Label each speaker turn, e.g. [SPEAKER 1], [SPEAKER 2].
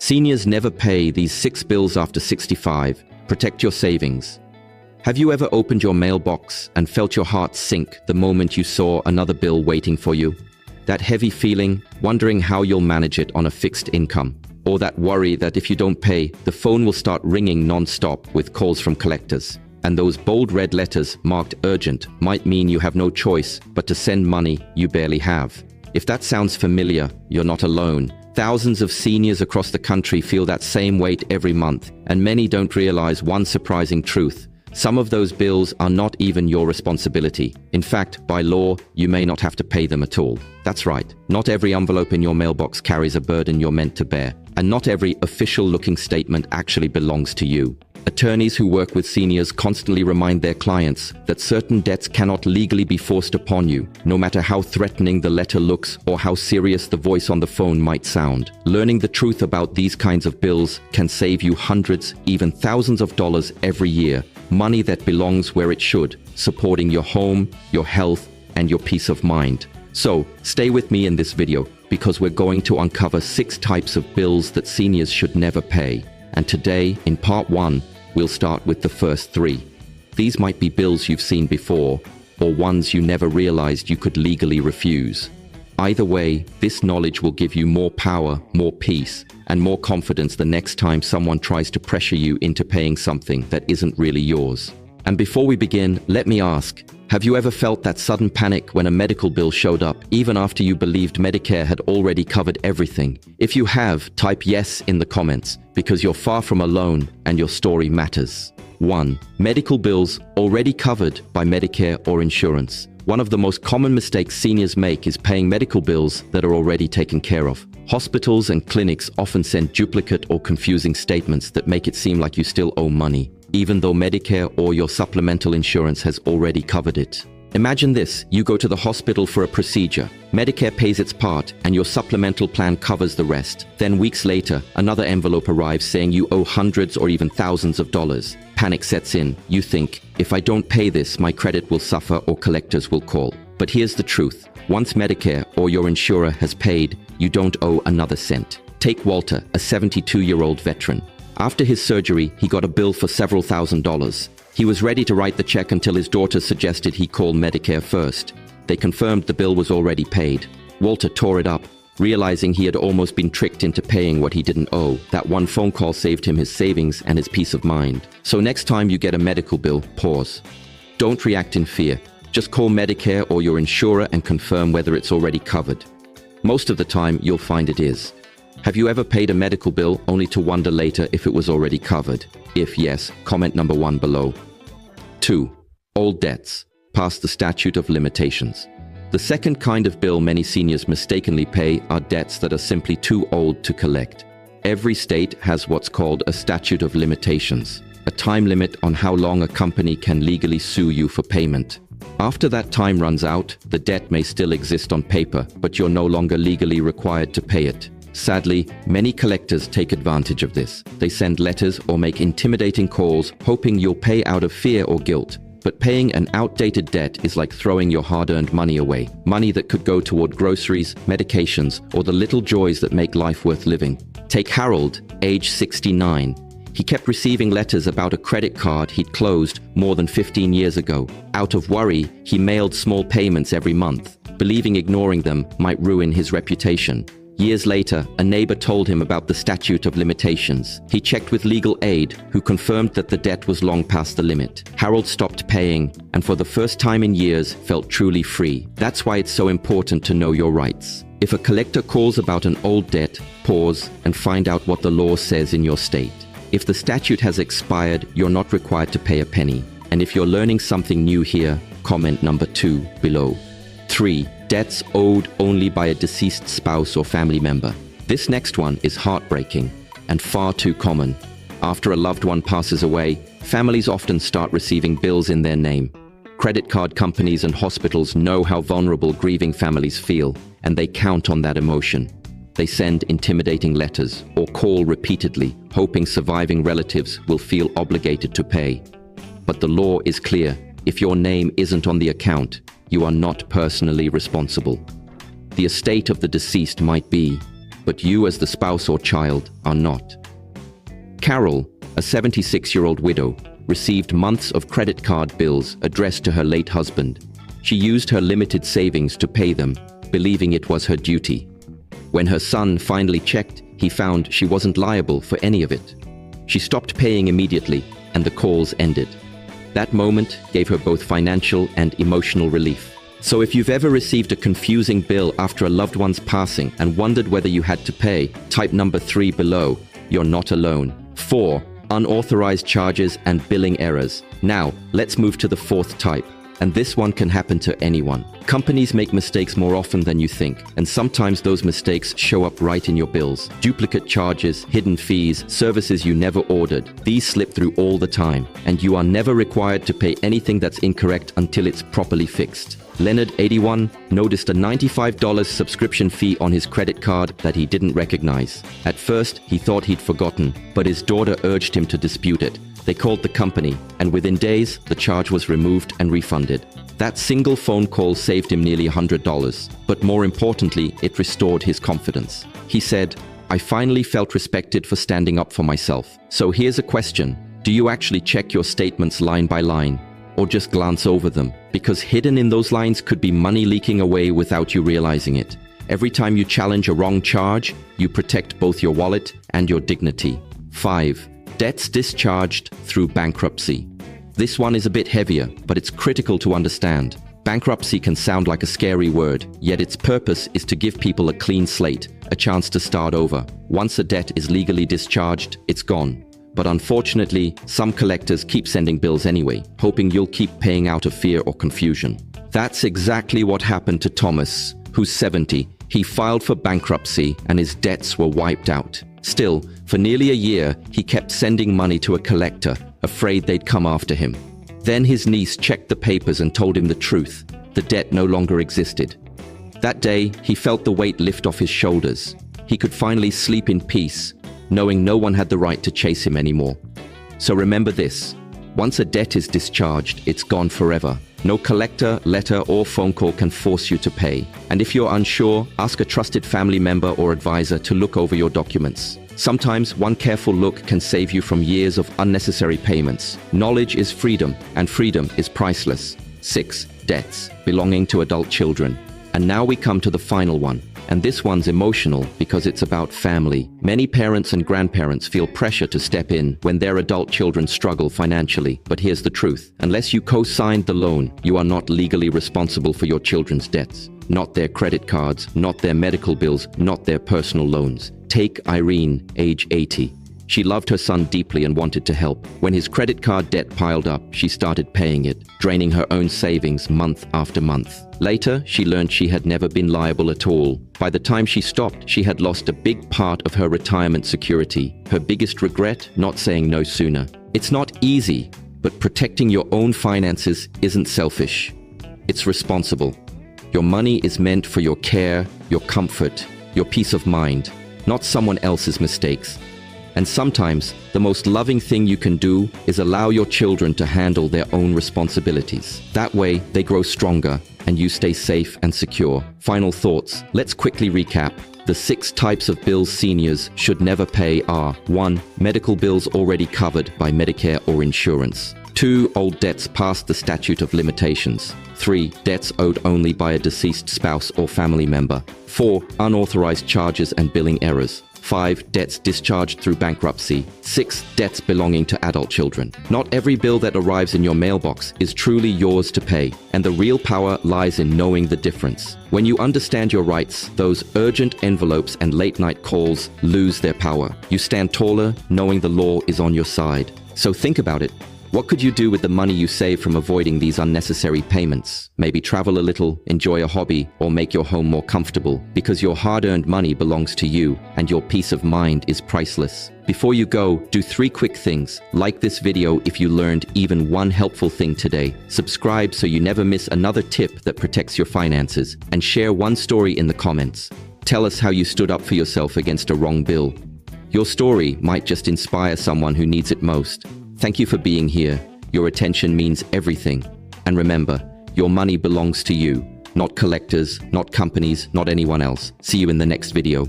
[SPEAKER 1] Seniors never pay these 6 bills after 65. Protect your savings. Have you ever opened your mailbox and felt your heart sink the moment you saw another bill waiting for you? That heavy feeling, wondering how you'll manage it on a fixed income. Or that worry that if you don't pay, the phone will start ringing non-stop with calls from collectors. And those bold red letters marked urgent might mean you have no choice but to send money you barely have. If that sounds familiar, you're not alone. Thousands of seniors across the country feel that same weight every month, and many don't realize one surprising truth. Some of those bills are not even your responsibility. In fact, by law, you may not have to pay them at all. That's right. Not every envelope in your mailbox carries a burden you're meant to bear, and not every official-looking statement actually belongs to you. Attorneys who work with seniors constantly remind their clients that certain debts cannot legally be forced upon you, no matter how threatening the letter looks or how serious the voice on the phone might sound. Learning the truth about these kinds of bills can save you hundreds, even thousands of dollars every year, money that belongs where it should, supporting your home, your health, and your peace of mind. So, stay with me in this video, because we're going to uncover 6 types of bills that seniors should never pay. And today, in part 1, we'll start with the first 3. These might be bills you've seen before, or ones you never realized you could legally refuse. Either way, this knowledge will give you more power, more peace, and more confidence the next time someone tries to pressure you into paying something that isn't really yours. And before we begin, let me ask, have you ever felt that sudden panic when a medical bill showed up, even after you believed Medicare had already covered everything? If you have, type yes in the comments, because you're far from alone and your story matters. 1. Medical bills already covered by Medicare or insurance. One of the most common mistakes seniors make is paying medical bills that are already taken care of. Hospitals and clinics often send duplicate or confusing statements that make it seem like you still owe money, even though Medicare or your supplemental insurance has already covered it. Imagine this, you go to the hospital for a procedure. Medicare pays its part, and your supplemental plan covers the rest. Then weeks later, another envelope arrives saying you owe hundreds or even thousands of dollars. Panic sets in. You think, if I don't pay this, my credit will suffer or collectors will call. But here's the truth. Once Medicare or your insurer has paid, you don't owe another cent. Take Walter, a 72-year-old veteran. After his surgery, he got a bill for several $1,000s. He was ready to write the check until his daughter suggested he call Medicare first. They confirmed the bill was already paid. Walter tore it up, realizing he had almost been tricked into paying what he didn't owe. That one phone call saved him his savings and his peace of mind. So next time you get a medical bill, pause. Don't react in fear. Just call Medicare or your insurer and confirm whether it's already covered. Most of the time, you'll find it is. Have you ever paid a medical bill only to wonder later if it was already covered? If yes, comment number 1 below. 2. Old debts, past the statute of limitations. The second kind of bill many seniors mistakenly pay are debts that are simply too old to collect. Every state has what's called a statute of limitations, a time limit on how long a company can legally sue you for payment. After that time runs out, the debt may still exist on paper, but you're no longer legally required to pay it. Sadly, many collectors take advantage of this. They send letters or make intimidating calls, hoping you'll pay out of fear or guilt. But paying an outdated debt is like throwing your hard-earned money away. Money that could go toward groceries, medications, or the little joys that make life worth living. Take Harold, age 69. He kept receiving letters about a credit card he'd closed more than 15 years ago. Out of worry, he mailed small payments every month, believing ignoring them might ruin his reputation. Years later, a neighbor told him about the statute of limitations. He checked with legal aid, who confirmed that the debt was long past the limit. Harold stopped paying, and for the first time in years, felt truly free. That's why it's so important to know your rights. If a collector calls about an old debt, pause and find out what the law says in your state. If the statute has expired, you're not required to pay a penny. And if you're learning something new here, comment number 2 below. 3. Debts owed only by a deceased spouse or family member. This next one is heartbreaking and far too common. After a loved one passes away, families often start receiving bills in their name. Credit card companies and hospitals know how vulnerable grieving families feel, and they count on that emotion. They send intimidating letters or call repeatedly, hoping surviving relatives will feel obligated to pay. But the law is clear. If your name isn't on the account, you are not personally responsible. The estate of the deceased might be, but you as the spouse or child are not. Carol, a 76-year-old widow, received months of credit card bills addressed to her late husband. She used her limited savings to pay them, believing it was her duty. When her son finally checked, he found she wasn't liable for any of it. She stopped paying immediately, and the calls ended. That moment gave her both financial and emotional relief. So if you've ever received a confusing bill after a loved one's passing and wondered whether you had to pay, type number 3 below. You're not alone. 4. Unauthorized charges and billing errors. Now, let's move to the 4th type. And this one can happen to anyone. Companies make mistakes more often than you think, and sometimes those mistakes show up right in your bills. Duplicate charges, hidden fees, services you never ordered. These slip through all the time, and you are never required to pay anything that's incorrect until it's properly fixed. Leonard, 81, noticed a $95 subscription fee on his credit card that he didn't recognize. At first, he thought he'd forgotten, but his daughter urged him to dispute it. They called the company, and within days, the charge was removed and refunded. That single phone call saved him nearly $100, but more importantly, it restored his confidence. He said, "I finally felt respected for standing up for myself." So here's a question. Do you actually check your statements line by line, or just glance over them? Because hidden in those lines could be money leaking away without you realizing it. Every time you challenge a wrong charge, you protect both your wallet and your dignity. 5. Debts discharged through bankruptcy. This one is a bit heavier, but it's critical to understand. Bankruptcy can sound like a scary word, yet its purpose is to give people a clean slate, a chance to start over. Once a debt is legally discharged, it's gone. But unfortunately, some collectors keep sending bills anyway, hoping you'll keep paying out of fear or confusion. That's exactly what happened to Thomas, who's 70. He filed for bankruptcy and his debts were wiped out. Still, for nearly a year, he kept sending money to a collector, afraid they'd come after him. Then his niece checked the papers and told him the truth. The debt no longer existed. That day, he felt the weight lift off his shoulders. He could finally sleep in peace, knowing no one had the right to chase him anymore. So remember this. Once a debt is discharged, it's gone forever. No collector, letter, or phone call can force you to pay. And if you're unsure, ask a trusted family member or advisor to look over your documents. Sometimes one careful look can save you from years of unnecessary payments. Knowledge is freedom, and freedom is priceless. 6. Debts belonging to adult children. And now we come to the final one. And this one's emotional because it's about family. Many parents and grandparents feel pressure to step in when their adult children struggle financially. But here's the truth. Unless you co-signed the loan, you are not legally responsible for your children's debts. Not their credit cards, not their medical bills, not their personal loans. Take Irene, age 80. She loved her son deeply and wanted to help. When his credit card debt piled up, she started paying it, draining her own savings month after month. Later, she learned she had never been liable at all. By the time she stopped, she had lost a big part of her retirement security. Her biggest regret, not saying no sooner. It's not easy, but protecting your own finances isn't selfish. It's responsible. Your money is meant for your care, your comfort, your peace of mind, not someone else's mistakes. And sometimes, the most loving thing you can do is allow your children to handle their own responsibilities. That way, they grow stronger and you stay safe and secure. Final thoughts. Let's quickly recap. The 6 types of bills seniors should never pay are: 1. Medical bills already covered by Medicare or insurance. 2. Old debts past the statute of limitations. 3. Debts owed only by a deceased spouse or family member. 4. Unauthorized charges and billing errors. 5. Debts discharged through bankruptcy. 6. Debts belonging to adult children. Not every bill that arrives in your mailbox is truly yours to pay, and the real power lies in knowing the difference. When you understand your rights, those urgent envelopes and late-night calls lose their power. You stand taller knowing the law is on your side. So think about it. What could you do with the money you save from avoiding these unnecessary payments? Maybe travel a little, enjoy a hobby, or make your home more comfortable, because your hard-earned money belongs to you, and your peace of mind is priceless. Before you go, do 3 quick things. Like this video if you learned even one helpful thing today. Subscribe so you never miss another tip that protects your finances, and share one story in the comments. Tell us how you stood up for yourself against a wrong bill. Your story might just inspire someone who needs it most. Thank you for being here. Your attention means everything. And remember, your money belongs to you, not collectors, not companies, not anyone else. See you in the next video.